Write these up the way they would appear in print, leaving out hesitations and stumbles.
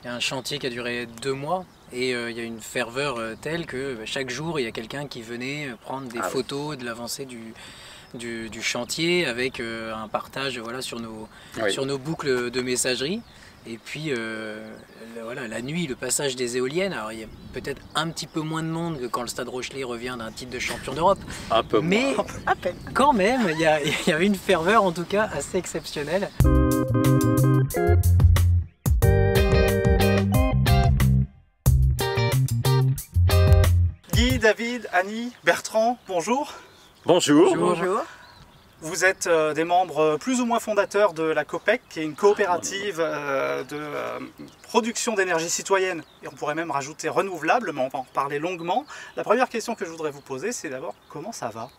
Il y a un chantier qui a duré 2 mois et il y a une ferveur telle que chaque jour il y a quelqu'un qui venait prendre des photos de l'avancée du chantier avec un partage voilà, sur nos boucles de messagerie. Et puis voilà, la nuit, le passage des éoliennes, alors il y a peut-être un petit peu moins de monde que quand le Stade Rochelais revient d'un titre de champion d'Europe. Un peu mais moins. À peine. Quand même, il y avait une ferveur en tout cas assez exceptionnelle. Guy, David, Annie, Bertrand, bonjour. Bonjour. Bonjour. Vous êtes des membres plus ou moins fondateurs de la COPEC, qui est une coopérative de production d'énergie citoyenne, et on pourrait même rajouter renouvelable, mais on va en reparler longuement. La première question que je voudrais vous poser, c'est d'abord comment ça va?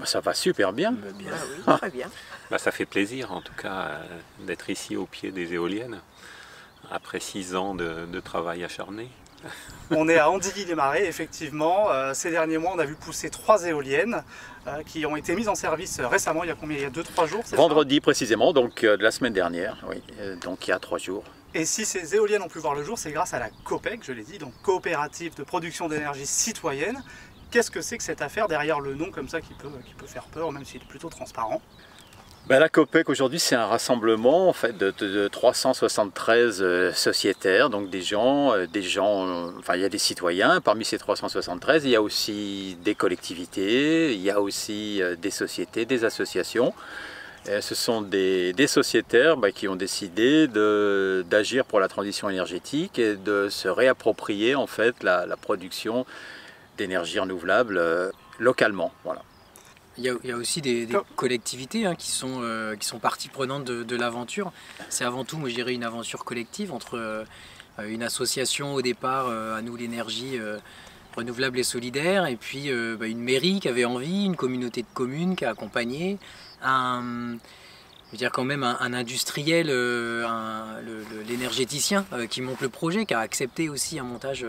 Ça va super bien. Bien. Ah oui, très bien. Ça fait plaisir en tout cas d'être ici au pied des éoliennes, après 6 ans de travail acharné. On est à Andilly-les-Marais, effectivement. Ces derniers mois, on a vu pousser 3 éoliennes qui ont été mises en service récemment, il y a combien? Il y a 2-3 jours, c'est Vendredi précisément, donc de la semaine dernière, oui, donc il y a 3 jours. Et si ces éoliennes ont pu voir le jour, c'est grâce à la COPEC, je l'ai dit, donc coopérative de production d'énergie citoyenne. Qu'est-ce que c'est que cette affaire derrière le nom comme ça qui peut faire peur, même s'il est plutôt transparent? La COPEC aujourd'hui c'est un rassemblement en fait, de 373 sociétaires, donc des gens, enfin il y a des citoyens parmi ces 373, il y a aussi des collectivités, il y a aussi des sociétés, des associations. Et ce sont des sociétaires qui ont décidé d'agir pour la transition énergétique et de se réapproprier en fait la production d'énergie renouvelable localement. Voilà. Il y a aussi des collectivités qui sont partie prenante de l'aventure. C'est avant tout, moi je dirais, une aventure collective entre une association au départ, à nous l'énergie renouvelable et solidaire, et puis une mairie qui avait envie, une communauté de communes qui a accompagné, je veux dire quand même un industriel, l'énergéticien qui monte le projet, qui a accepté aussi un montage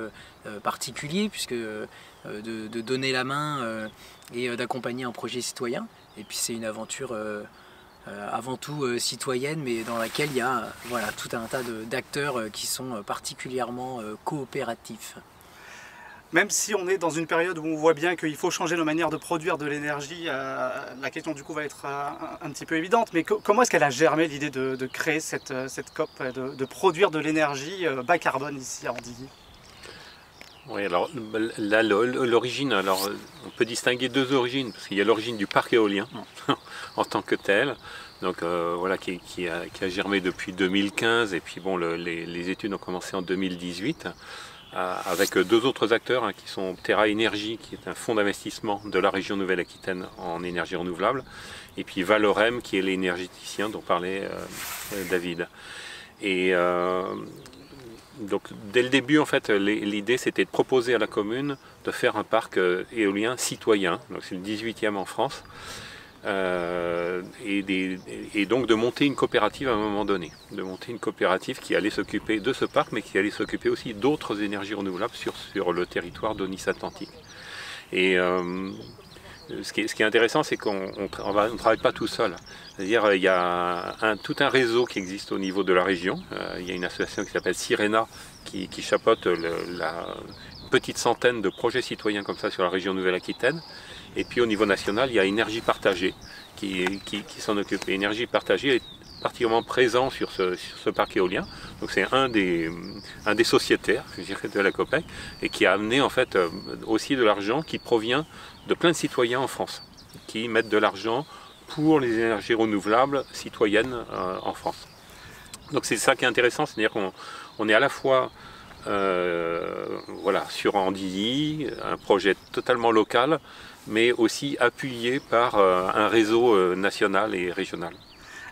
particulier, puisque de donner la main et d'accompagner un projet citoyen. Et puis c'est une aventure avant tout citoyenne, mais dans laquelle il y a voilà, tout un tas d'acteurs qui sont particulièrement coopératifs. Même si on est dans une période où on voit bien qu'il faut changer nos manières de produire de l'énergie, la question du coup va être un petit peu évidente, mais comment est-ce qu'elle a germé l'idée de créer cette COP, de produire de l'énergie bas carbone ici à Andilly? Oui, alors là, l'origine, alors on peut distinguer 2 origines, parce qu'il y a l'origine du parc éolien en tant que tel, donc voilà, qui a germé depuis 2015, et puis bon, les études ont commencé en 2018, avec 2 autres acteurs qui sont Terra Énergie, qui est un fonds d'investissement de la région Nouvelle-Aquitaine en énergie renouvelable, et puis Valorem, qui est l'énergéticien dont parlait David. Et donc dès le début, en fait, l'idée c'était de proposer à la commune de faire un parc éolien citoyen, donc c'est le 18e en France, et donc de monter une coopérative à un moment donné, de monter une coopérative qui allait s'occuper de ce parc, mais qui allait s'occuper aussi d'autres énergies renouvelables sur le territoire de Nice-Atlantique. Et ce qui est intéressant, c'est qu'on ne travaille pas tout seul. C'est-à-dire il y a tout un réseau qui existe au niveau de la région. Il y a une association qui s'appelle Sirena qui chapeaute la petite centaine de projets citoyens comme ça sur la région Nouvelle-Aquitaine. Et puis au niveau national, il y a Énergie Partagée qui s'en occupe. Et Énergie Partagée est particulièrement présent sur ce parc éolien. Donc c'est un des sociétaires, je dirais, de la COPEC, et qui a amené en fait aussi de l'argent qui provient de plein de citoyens en France, qui mettent de l'argent pour les énergies renouvelables citoyennes en France. Donc c'est ça qui est intéressant, c'est-à-dire qu'on est à la fois voilà, sur Andilly, un projet totalement local, mais aussi appuyé par un réseau national et régional.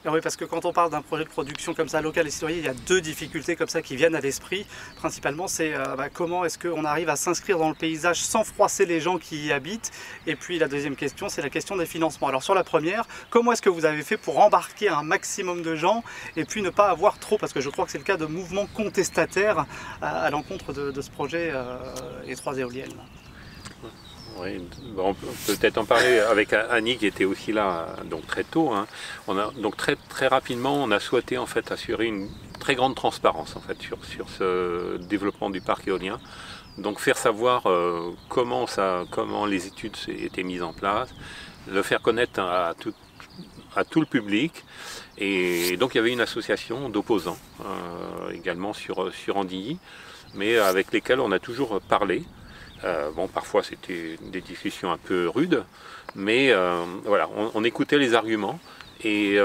Alors oui, parce que quand on parle d'un projet de production comme ça, local et citoyen, il y a 2 difficultés comme ça qui viennent à l'esprit. Principalement, c'est comment est-ce qu'on arrive à s'inscrire dans le paysage sans froisser les gens qui y habitent. Et puis la deuxième question, c'est la question des financements. Alors sur la première, comment est-ce que vous avez fait pour embarquer un maximum de gens et puis ne pas avoir trop, parce que je crois que c'est le cas de mouvements contestataires à l'encontre de ce projet et 3 éoliennes. Oui, bon, on peut peut-être en parler avec Annie qui était aussi là donc très tôt. Hein. Donc très rapidement, on a souhaité en fait assurer une très grande transparence en fait sur ce développement du parc éolien. Donc faire savoir comment les études étaient mises en place, le faire connaître à tout le public. Et donc il y avait une association d'opposants également sur Andilly, mais avec lesquels on a toujours parlé. Bon, parfois c'était des discussions un peu rudes, mais voilà, on écoutait les arguments et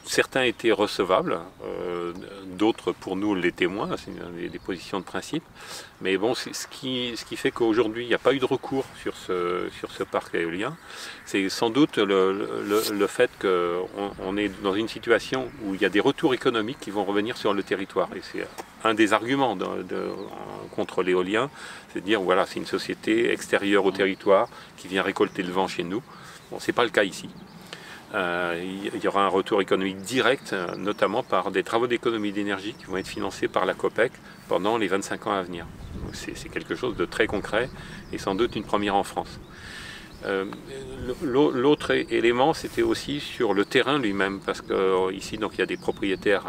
certains étaient recevables, d'autres pour nous l'étaient moins, c'est des positions de principe. Mais bon, ce qui fait qu'aujourd'hui il n'y a pas eu de recours sur ce parc éolien, c'est sans doute le fait qu'on est dans une situation où il y a des retours économiques qui vont revenir sur le territoire. Et c'est un des arguments contre l'éolien, c'est de dire voilà, c'est une société extérieure au territoire qui vient récolter le vent chez nous. Bon, ce n'est pas le cas ici. Il y aura un retour économique direct, notamment par des travaux d'économie d'énergie qui vont être financés par la COPEC pendant les 25 ans à venir. C'est quelque chose de très concret et sans doute une première en France. L'autre élément, c'était aussi sur le terrain lui-même, parce qu'ici donc il y a des propriétaires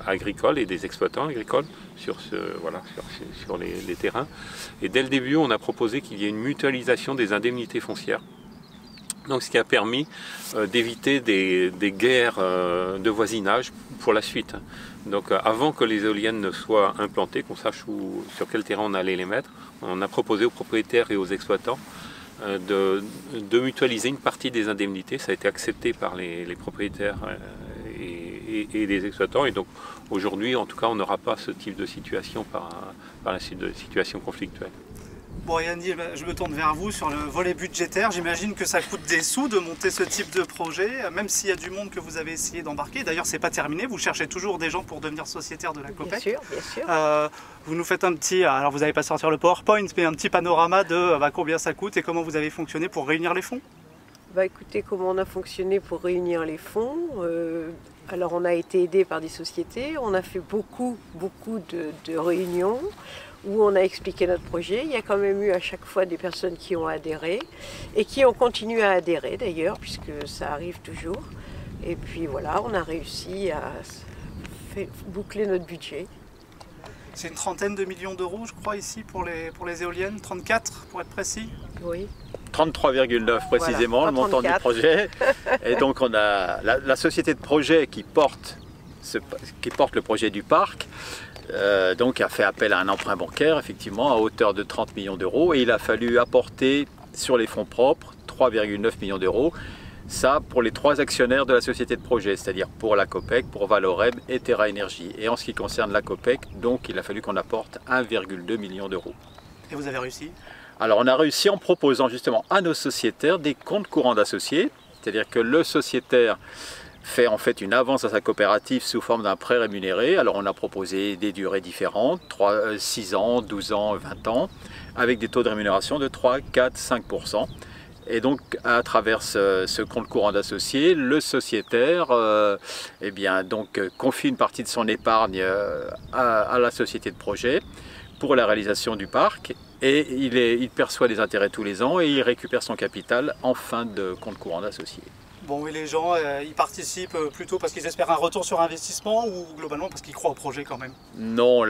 agricoles et des exploitants agricoles sur les terrains. Et dès le début, on a proposé qu'il y ait une mutualisation des indemnités foncières. Donc, ce qui a permis d'éviter des guerres de voisinage pour la suite. Donc avant que les éoliennes ne soient implantées, qu'on sache sur quel terrain on allait les mettre, on a proposé aux propriétaires et aux exploitants de mutualiser une partie des indemnités. Ça a été accepté par les propriétaires et les exploitants. Et donc aujourd'hui, en tout cas, on n'aura pas ce type de situation par la suite, de situation conflictuelle. Bon, Yanni, je me tourne vers vous sur le volet budgétaire. J'imagine que ça coûte des sous de monter ce type de projet, même s'il y a du monde que vous avez essayé d'embarquer. D'ailleurs, c'est pas terminé. Vous cherchez toujours des gens pour devenir sociétaire de la COPEC. Bien sûr, bien sûr. Vous nous faites un petit, alors vous n'allez pas sortir le PowerPoint, mais un petit panorama de combien ça coûte et comment vous avez fonctionné pour réunir les fonds. Bah, écoutez, comment on a fonctionné pour réunir les fonds. Alors, on a été aidé par des sociétés. On a fait beaucoup de réunions où on a expliqué notre projet. Il y a quand même eu à chaque fois des personnes qui ont adhéré et qui ont continué à adhérer d'ailleurs, puisque ça arrive toujours. Et puis voilà, on a réussi à boucler notre budget. C'est une trentaine de millions d'euros, je crois, ici pour les éoliennes, 34 pour être précis. Oui. 33,9 précisément, voilà, le montant du projet. Et donc on a la société de projet qui porte le projet du parc, donc a fait appel à un emprunt bancaire, effectivement, à hauteur de 30 millions d'euros. Et il a fallu apporter sur les fonds propres 3,9 millions d'euros. Ça pour les 3 actionnaires de la société de projet, c'est-à-dire pour la COPEC, pour Valorem et Terra Énergie. Et en ce qui concerne la COPEC, donc il a fallu qu'on apporte 1,2 million d'euros. Et vous avez réussi ? Alors on a réussi en proposant justement à nos sociétaires des comptes courants d'associés, c'est-à-dire que le sociétaire fait en fait une avance à sa coopérative sous forme d'un prêt rémunéré. Alors on a proposé des durées différentes, 6 ans, 12 ans, 20 ans, avec des taux de rémunération de 3, 4, 5%. Et donc à travers ce compte courant d'associés, le sociétaire confie une partie de son épargne à la société de projet pour la réalisation du parc. Et il perçoit des intérêts tous les ans et il récupère son capital en fin de compte courant d'associés. Bon, et les gens, ils participent plutôt parce qu'ils espèrent un retour sur investissement ou globalement parce qu'ils croient au projet quand même? Non,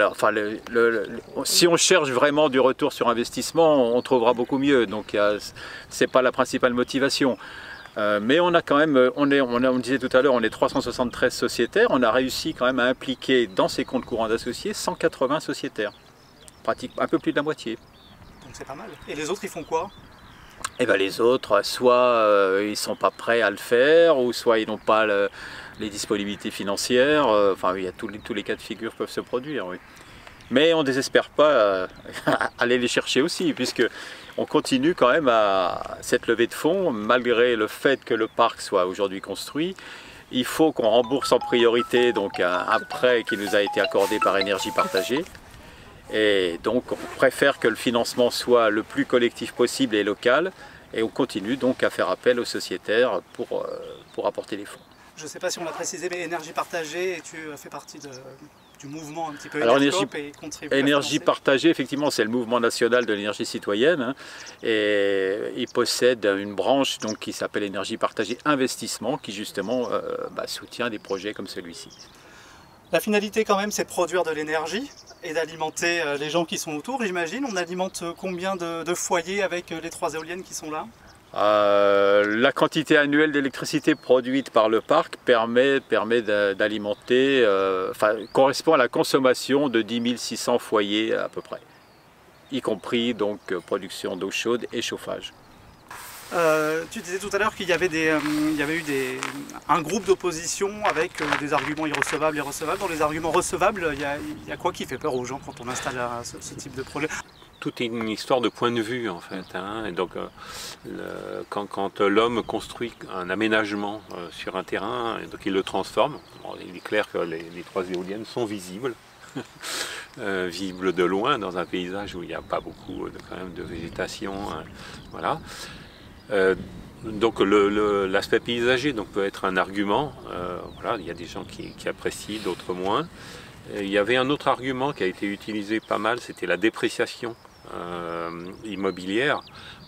si on cherche vraiment du retour sur investissement, on trouvera beaucoup mieux. Donc ce n'est pas la principale motivation. Mais on a quand même, on disait tout à l'heure, on est 373 sociétaires. On a réussi quand même à impliquer dans ces comptes courants d'associés 180 sociétaires. Pratiquement un peu plus de la moitié. Donc c'est pas mal. Et les autres, ils font quoi? Et ben les autres, soit ils ne sont pas prêts à le faire, ou soit ils n'ont pas les disponibilités financières. Enfin, il y a tous les cas de figure peuvent se produire. Oui. Mais on ne désespère pas aller les chercher aussi, puisque on continue quand même à cette levée de fonds, malgré le fait que le parc soit aujourd'hui construit. Il faut qu'on rembourse en priorité donc un prêt qui nous a été accordé par Énergie Partagée. Et donc on préfère que le financement soit le plus collectif possible et local, et on continue donc à faire appel aux sociétaires pour apporter les fonds. Je ne sais pas si on l'a précisé, mais Énergie Partagée, et tu fais partie du mouvement un petit peu Alors, Enerscope et contribuer à Énergie financer. partagée, effectivement, c'est le mouvement national de l'énergie citoyenne, hein, et il possède une branche donc, qui s'appelle Énergie partagée investissement qui justement soutient des projets comme celui-ci. La finalité quand même c'est de produire de l'énergie et d'alimenter les gens qui sont autour, j'imagine. On alimente combien de foyers avec les 3 éoliennes qui sont là? La quantité annuelle d'électricité produite par le parc permet d'alimenter, correspond à la consommation de 10 600 foyers à peu près, y compris donc production d'eau chaude et chauffage. Tu disais tout à l'heure qu'il y avait, eu un groupe d'opposition avec des arguments irrecevables et recevables. Dans les arguments recevables, il y a quoi qui fait peur aux gens quand on installe ce type de projet? Tout est une histoire de point de vue en fait. Hein. Et donc, quand l'homme construit un aménagement sur un terrain, et donc il le transforme, bon, il est clair que les 3 éoliennes sont visibles. Visibles de loin dans un paysage où il n'y a pas beaucoup quand même de végétation. Voilà. Donc l'aspect paysager donc, peut être un argument. Voilà, il y a des gens qui apprécient, d'autres moins. Il y avait un autre argument qui a été utilisé pas mal, c'était la dépréciation immobilière.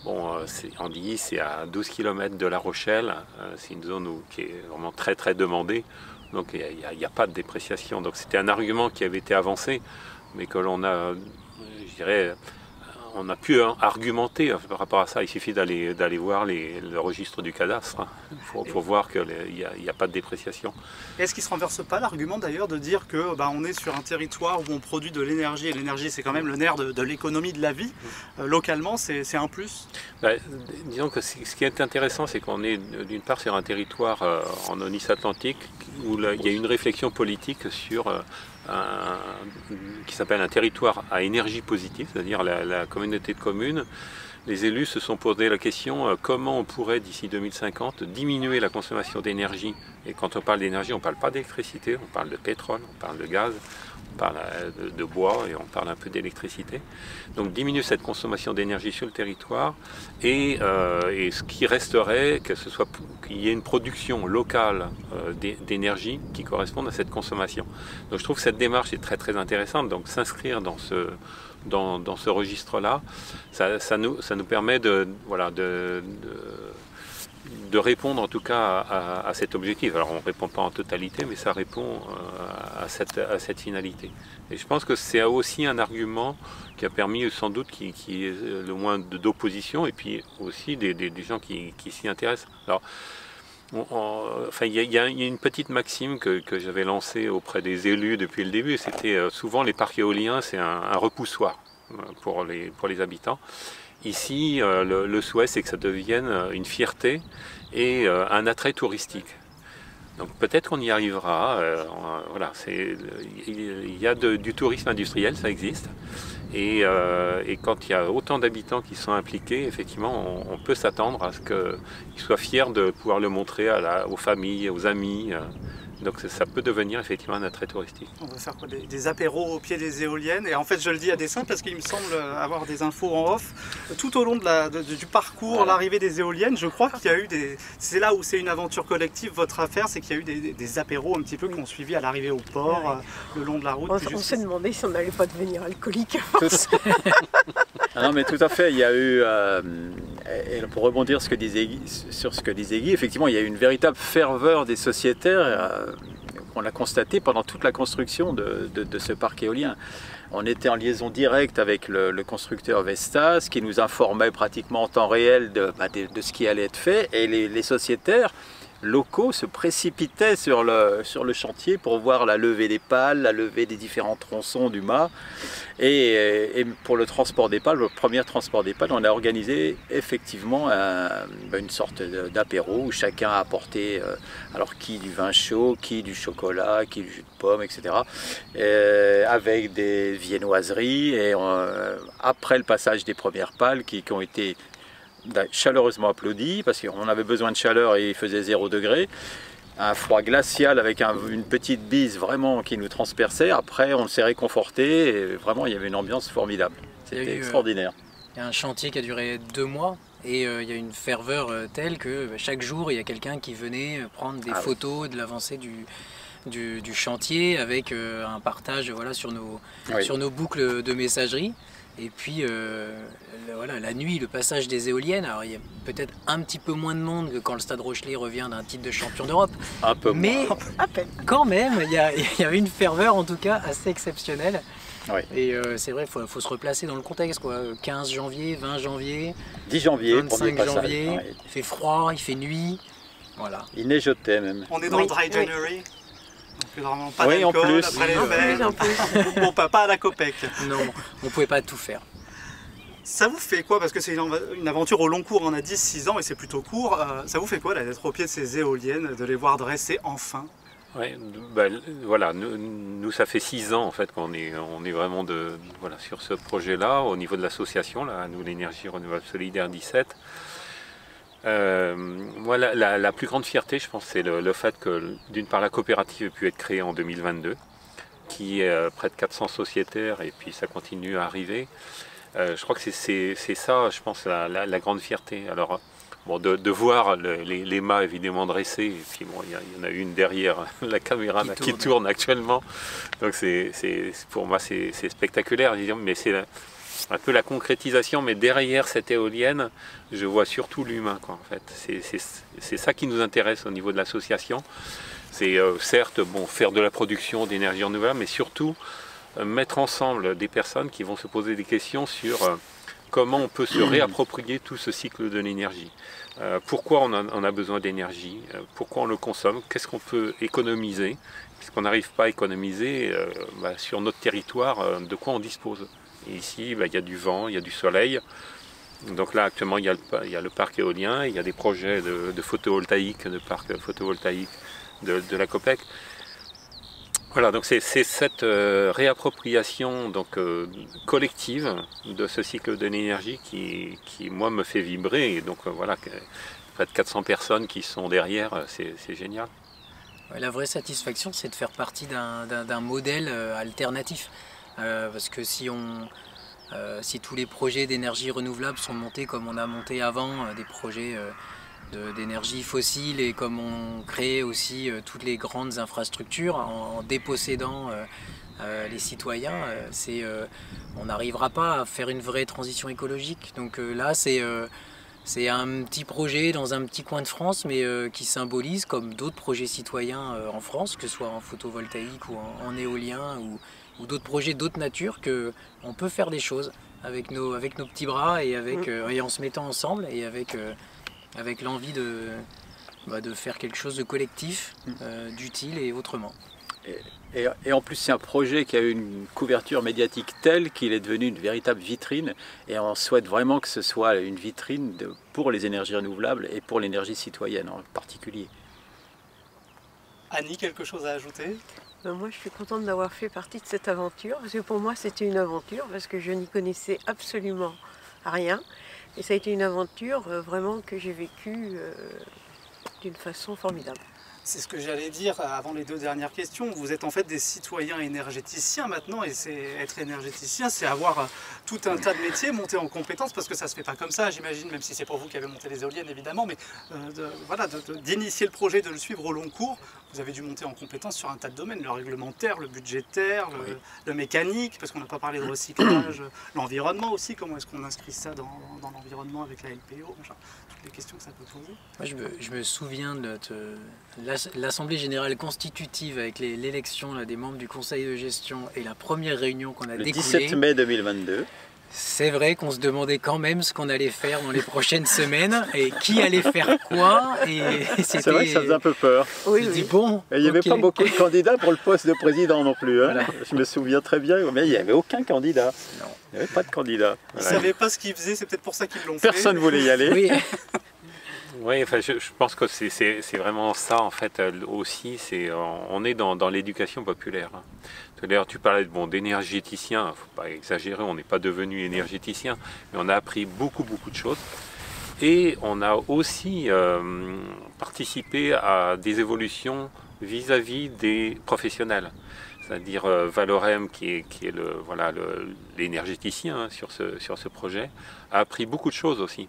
Bon, Andilly, c'est à 12 km de La Rochelle, c'est une zone qui est vraiment très très demandée, donc il n'y a pas de dépréciation. Donc c'était un argument qui avait été avancé, mais que l'on a, je dirais, on a pu argumenter par rapport à ça. Il suffit d'aller voir le registre du cadastre pour voir qu'il n'y a pas de dépréciation. Est-ce qu'il ne se renverse pas l'argument d'ailleurs de dire que on est sur un territoire où on produit de l'énergie, et l'énergie c'est quand même le nerf de l'économie de la vie, localement c'est un plus? Disons que ce qui est intéressant, c'est qu'on est d'une part sur un territoire en Onis-Atlantique où il y a une réflexion politique sur qui s'appelle un territoire à énergie positive, c'est-à-dire la communauté de communes. Les élus se sont posé la question comment on pourrait d'ici 2050 diminuer la consommation d'énergie. Et quand on parle d'énergie, on ne parle pas d'électricité, on parle de pétrole, on parle de gaz, on parle de bois et on parle un peu d'électricité. Donc diminuer cette consommation d'énergie sur le territoire et ce qui resterait, qu'il y ait une production locale d'énergie qui corresponde à cette consommation. Donc je trouve que cette démarche est très très intéressante. Donc s'inscrire dans ce registre-là, ça nous permet de répondre en tout cas à cet objectif. Alors on ne répond pas en totalité, mais ça répond à cette finalité. Et je pense que c'est aussi un argument qui a permis sans doute qu'il y ait le moins d'opposition et puis aussi des gens qui s'y intéressent. Alors, il y a une petite maxime que j'avais lancée auprès des élus depuis le début, c'était souvent les parcs éoliens, c'est un repoussoir pour les habitants. Ici, le souhait, c'est que ça devienne une fierté et un attrait touristique. Donc peut-être qu'on y arrivera. Voilà, il y a du tourisme industriel, ça existe. Et quand il y a autant d'habitants qui sont impliqués, effectivement, on peut s'attendre à ce qu'ils soient fiers de pouvoir le montrer aux familles, aux amis. Donc ça peut devenir effectivement un attrait touristique. On va faire quoi, des apéros au pied des éoliennes, et en fait je le dis à dessein parce qu'il me semble avoir des infos en off. Tout au long du parcours, voilà, l'arrivée des éoliennes, je crois qu'il y a eu c'est là où c'est une aventure collective, votre affaire, c'est qu'il y a eu des apéros un petit peu qui ont suivi à l'arrivée au port, le long de la route. On s'est demandé si on n'allait pas devenir alcoolique. Non mais tout à fait, il y a eu, et pour rebondir sur ce que disait Guy, effectivement il y a eu une véritable ferveur des sociétaires, on l'a constaté pendant toute la construction de ce parc éolien. On était en liaison directe avec le constructeur Vestas qui nous informait pratiquement en temps réel de ce qui allait être fait, et les sociétaires locaux se précipitaient sur le chantier pour voir la levée des pales, la levée des différents tronçons du mât. Et pour le transport des pales, le premier transport des pales, on a organisé effectivement une sorte d'apéro où chacun a apporté, alors qui du vin chaud, qui du chocolat, qui du jus de pomme, etc. Avec des viennoiseries, et après le passage des premières pales qui ont été chaleureusement applaudi parce qu'on avait besoin de chaleur et il faisait 0 degré. Un froid glacial avec une petite bise vraiment qui nous transperçait. Après on s'est réconforté et vraiment il y avait une ambiance formidable. C'était extraordinaire. Il y a un chantier qui a duré 2 mois et il y a une ferveur telle que chaque jour il y a quelqu'un qui venait prendre des photos de l'avancée du chantier avec un partage voilà, sur nos boucles de messagerie. Et puis voilà, la nuit, le passage des éoliennes, alors il y a peut-être un petit peu moins de monde que quand le Stade Rochelais revient d'un titre de champion d'Europe. Un peu mais moins. À peine. Quand même, il y a une ferveur en tout cas assez exceptionnelle. Oui. Et c'est vrai, il faut se replacer dans le contexte, quoi. 15 janvier, 20 janvier, 10 janvier, 25 premier janvier, passage. Ouais. il fait froid, il fait nuit. Voilà. Il neigeotait même. On est dans le dry January. Donc normalement pas Oui, en d'alcool plus. après les En fêtes. plus. Bon, pas à la Copec. Non, on ne pouvait pas tout faire. Ça vous fait quoi? Parce que c'est une aventure au long cours, on a 10-6 ans et c'est plutôt court. Ça vous fait quoi d'être au pied de ces éoliennes, de les voir dresser enfin? Ouais, bah, voilà, nous ça fait 6 ans en fait qu'on est vraiment voilà, sur ce projet-là, au niveau de l'association, là, nous l'énergie renouvelable solidaire 17. Voilà, la plus grande fierté, je pense, c'est le fait que d'une part la coopérative ait pu être créée en 2022, qui est près de 400 sociétaires et puis ça continue à arriver. Je crois que c'est ça, je pense, la grande fierté. Alors, bon, de voir les mâts évidemment dressés, et puis bon, il y en a une derrière la caméra qui tourne actuellement, donc pour moi c'est spectaculaire, mais c'est un peu la concrétisation, mais derrière cette éolienne, je vois surtout l'humain, quoi, en fait. C'est ça qui nous intéresse au niveau de l'association. C'est certes bon, faire de la production d'énergie renouvelable, mais surtout mettre ensemble des personnes qui vont se poser des questions sur comment on peut se réapproprier tout ce cycle de l'énergie. Pourquoi on a besoin d'énergie, pourquoi on le consomme, qu'est-ce qu'on peut économiser, puisqu'on n'arrive pas à économiser sur notre territoire, de quoi on dispose. Et ici, il y a du vent, il y a du soleil. Donc là, actuellement, il y a le parc éolien, il y a des projets de photovoltaïque, de parc photovoltaïque de la Copec. Voilà, donc c'est cette réappropriation donc, collective de ce cycle de l'énergie qui, moi, me fait vibrer. Et donc voilà, près de 400 personnes qui sont derrière, c'est génial. La vraie satisfaction, c'est de faire partie d'un modèle alternatif. Parce que si tous les projets d'énergie renouvelable sont montés comme on a monté avant, des projets d'énergie fossile, et comme on crée aussi toutes les grandes infrastructures en dépossédant les citoyens, on n'arrivera pas à faire une vraie transition écologique. Donc là, c'est un petit projet dans un petit coin de France, mais qui symbolise, comme d'autres projets citoyens en France, que ce soit en photovoltaïque ou en éolien ou d'autres projets d'autres natures, qu'on peut faire des choses avec nos petits bras et en se mettant ensemble et avec l'envie de faire quelque chose de collectif, d'utile et autrement. Et en plus, c'est un projet qui a eu une couverture médiatique telle qu'il est devenu une véritable vitrine, et on souhaite vraiment que ce soit une vitrine pour les énergies renouvelables et pour l'énergie citoyenne en particulier. Annie, quelque chose à ajouter? Moi, je suis contente d'avoir fait partie de cette aventure, parce que pour moi, c'était une aventure, parce que je n'y connaissais absolument rien. Et ça a été une aventure vraiment que j'ai vécue d'une façon formidable. C'est ce que j'allais dire avant les deux dernières questions. Vous êtes en fait des citoyens énergéticiens maintenant, et être énergéticien, c'est avoir tout un tas de métiers, monter en compétences, parce que ça ne se fait pas comme ça, j'imagine, même si c'est pour vous qui avez monté les éoliennes évidemment, mais d'initier le projet, de le suivre au long cours, vous avez dû monter en compétences sur un tas de domaines, le réglementaire, le budgétaire, le mécanique, parce qu'on n'a pas parlé de recyclage, l'environnement aussi, comment est-ce qu'on inscrit ça dans l'environnement avec la LPO, toutes les questions que ça peut poser. Moi, je me souviens de l'Assemblée Générale Constitutive avec l'élection des membres du Conseil de gestion et la première réunion qu'on a découlée. Le 17 mai 2022. C'est vrai qu'on se demandait quand même ce qu'on allait faire dans les prochaines semaines et qui allait faire quoi. C'est vrai que ça faisait un peu peur. Oui, Dis, bon, et il n'y avait pas beaucoup de candidats pour le poste de président non plus. Hein. Voilà. Je me souviens très bien, mais il n'y avait aucun candidat. Non. Il n'y avait pas de candidat. Ils ne savaient pas ce qu'ils faisaient, c'est peut-être pour ça qu'ils l'ont fait. Personne ne voulait y aller. Oui. Oui, enfin, je pense que c'est vraiment ça, en fait, aussi. On est dans l'éducation populaire. D'ailleurs, tu parlais d'énergéticien, il ne faut pas exagérer, on n'est pas devenu énergéticien, mais on a appris beaucoup de choses. Et on a aussi participé à des évolutions vis-à-vis des professionnels. C'est-à-dire Valorem, qui est l'énergéticien sur ce projet, a appris beaucoup de choses aussi.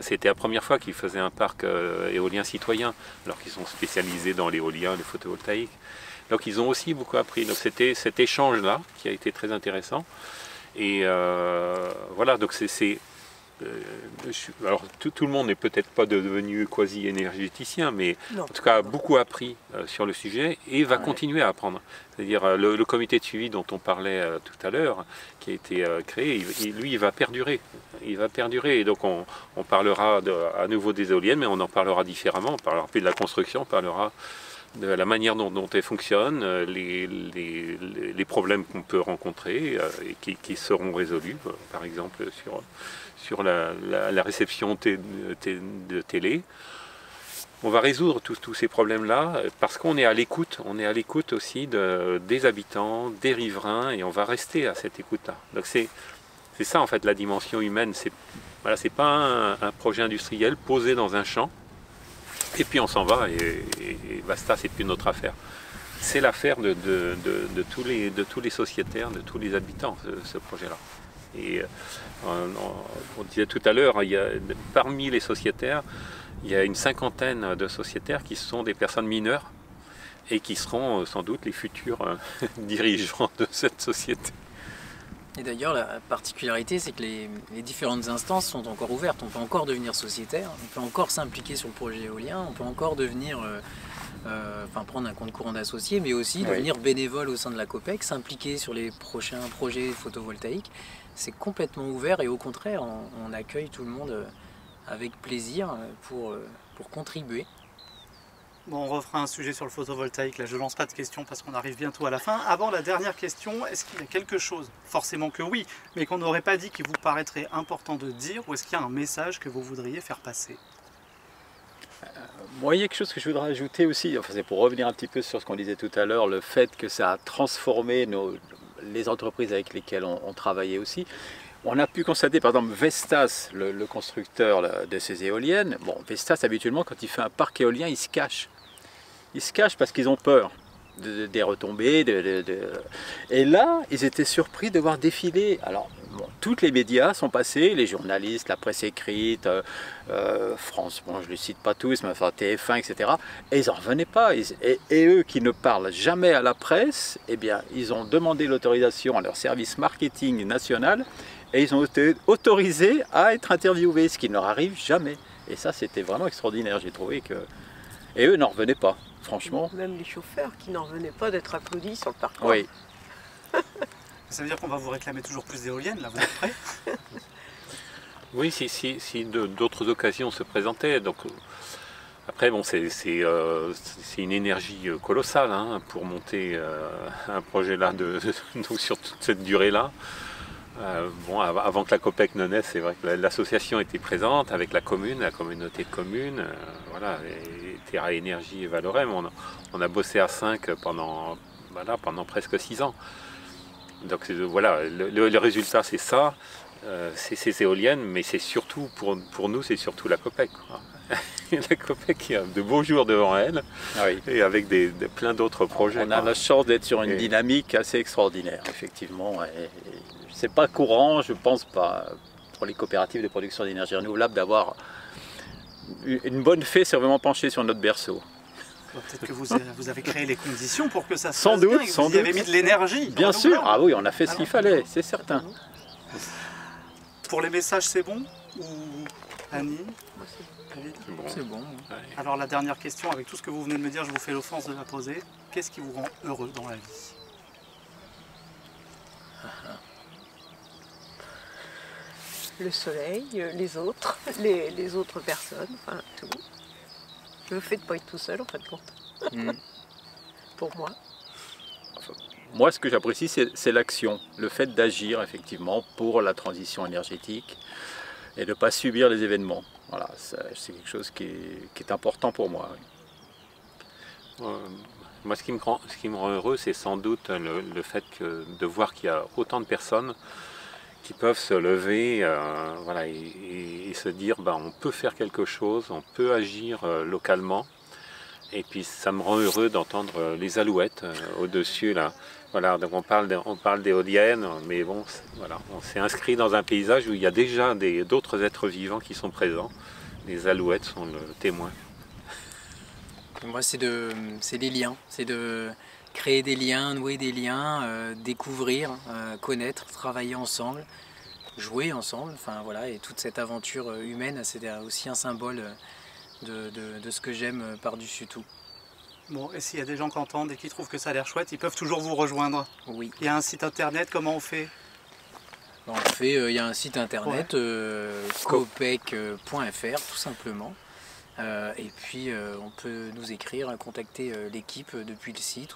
C'était la première fois qu'ils faisaient un parc éolien citoyen, alors qu'ils sont spécialisés dans l'éolien, le photovoltaïque. Donc ils ont aussi beaucoup appris. Donc c'était cet échange-là qui a été très intéressant. Et voilà, donc alors tout le monde n'est peut-être pas devenu quasi-énergéticien, mais Non. en tout cas a beaucoup appris sur le sujet et va continuer à apprendre. C'est-à-dire le comité de suivi dont on parlait tout à l'heure, qui a été créé, lui il va perdurer. Il va perdurer et donc on parlera à nouveau des éoliennes, mais on en parlera différemment. On parlera plus de la construction, on parlera de la manière dont elles fonctionnent, les problèmes qu'on peut rencontrer et qui seront résolus, par exemple sur la réception de télé. On va résoudre tous ces problèmes-là parce qu'on est à l'écoute. On est à l'écoute aussi des habitants, des riverains, et on va rester à cette écoute-là. Donc c'est ça en fait la dimension humaine. Voilà, c'est pas un projet industriel posé dans un champ et puis on s'en va et basta, c'est plus notre affaire. C'est l'affaire de tous les sociétaires, de tous les habitants, ce projet-là. Et on disait tout à l'heure, parmi les sociétaires, il y a une cinquantaine de sociétaires qui sont des personnes mineures et qui seront sans doute les futurs dirigeants de cette société. Et d'ailleurs, la particularité, c'est que les différentes instances sont encore ouvertes. On peut encore devenir sociétaire, on peut encore s'impliquer sur le projet éolien, on peut encore devenir, prendre un compte courant d'associé, mais aussi devenir bénévole au sein de la COPEC, s'impliquer sur les prochains projets photovoltaïques. C'est complètement ouvert et au contraire, on accueille tout le monde avec plaisir pour contribuer. Bon, on refera un sujet sur le photovoltaïque, là je lance pas de questions parce qu'on arrive bientôt à la fin. Avant la dernière question, est-ce qu'il y a quelque chose, forcément que oui, mais qu'on n'aurait pas dit qui vous paraîtrait important de dire, ou est-ce qu'il y a un message que vous voudriez faire passer? Moi, il y a quelque chose que je voudrais ajouter aussi, enfin, c'est pour revenir un petit peu sur ce qu'on disait tout à l'heure, le fait que ça a transformé les entreprises avec lesquelles on travaillait aussi. On a pu constater, par exemple, Vestas, le constructeur de ces éoliennes. Bon, Vestas, habituellement, quand il fait un parc éolien, il se cache. Ils se cachent parce qu'ils ont peur des retombées. Et là, ils étaient surpris de voir défiler. Alors, bon, tous les médias sont passés, les journalistes, la presse écrite, France, bon, je ne les cite pas tous, mais enfin TF1, etc. Et ils n'en revenaient pas. Et eux qui ne parlent jamais à la presse, eh bien, ils ont demandé l'autorisation à leur service marketing national et ils ont été autorisés à être interviewés, ce qui ne leur arrive jamais. Et ça, c'était vraiment extraordinaire, j'ai trouvé que... Et eux n'en revenaient pas, franchement. Même les chauffeurs qui n'en revenaient pas d'être applaudis sur le parcours. Oui. Ça veut dire qu'on va vous réclamer toujours plus d'éoliennes, là, vous êtes prêts? Oui, si d'autres occasions se présentaient. Donc, après, bon, c'est une énergie colossale pour monter un projet là donc sur toute cette durée-là. Bon, avant que la COPEC ne naisse, c'est vrai que l'association était présente avec la commune, la communauté de communes, voilà, et Terra Énergie et Valorem. On a bossé à 5 pendant presque 6 ans. Donc voilà, le résultat c'est ça, c'est ces éoliennes, mais c'est surtout, pour nous, c'est surtout la COPEC. La COPEC qui a de beaux jours devant elle, et avec plein d'autres projets. On a la chance d'être sur une dynamique assez extraordinaire, effectivement. C'est pas courant, je pense pas, pour les coopératives de production d'énergie renouvelable, d'avoir une bonne fée s'est vraiment penchée sur notre berceau. Peut-être que vous avez créé les conditions pour que ça se sans passe doute, bien et que sans vous y doute. avez mis de l'énergie. Bien sûr, ah oui, on a fait ce qu'il fallait, c'est certain. Pour les messages, c'est bon? Ou Annie? C'est bon. Ouais. Alors la dernière question, avec tout ce que vous venez de me dire, je vous fais l'offense de la poser. Qu'est-ce qui vous rend heureux dans la vie? Le soleil, les autres, les autres personnes, enfin tout. Le fait de ne pas être tout seul en fin de compte. Pour moi. Moi, ce que j'apprécie, c'est l'action, le fait d'agir effectivement pour la transition énergétique et de ne pas subir les événements. Voilà, c'est quelque chose qui est important pour moi. Oui. Moi, ce qui me rend heureux, c'est sans doute le fait de voir qu'il y a autant de personnes qui peuvent se lever voilà, et se dire on peut faire quelque chose, on peut agir localement. Et puis ça me rend heureux d'entendre les alouettes au-dessus là. Voilà, donc on parle d'éoliennes, mais bon, voilà, on s'est inscrit dans un paysage où il y a déjà d'autres êtres vivants qui sont présents. Les alouettes sont le témoin. Moi, c'est les liens, c'est créer des liens, nouer des liens, découvrir, connaître, travailler ensemble, jouer ensemble. Enfin voilà, et toute cette aventure humaine, c'est aussi un symbole de ce que j'aime par-dessus tout. Bon, et s'il y a des gens qui entendent et qui trouvent que ça a l'air chouette, ils peuvent toujours vous rejoindre. Oui. Il y a un site internet, comment on fait? Il y a un site internet, copec.fr tout simplement. Et puis on peut nous écrire, contacter l'équipe depuis le site.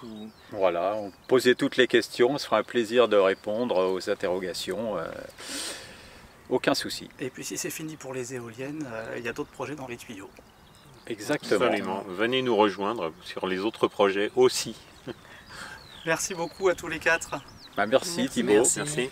Voilà, posez toutes les questions, ce sera un plaisir de répondre aux interrogations. Aucun souci. Et puis si c'est fini pour les éoliennes, il y a d'autres projets dans les tuyaux. Exactement. Absolument. Venez nous rejoindre sur les autres projets aussi. Merci beaucoup à tous les quatre. Merci Thibaut. Merci. Merci.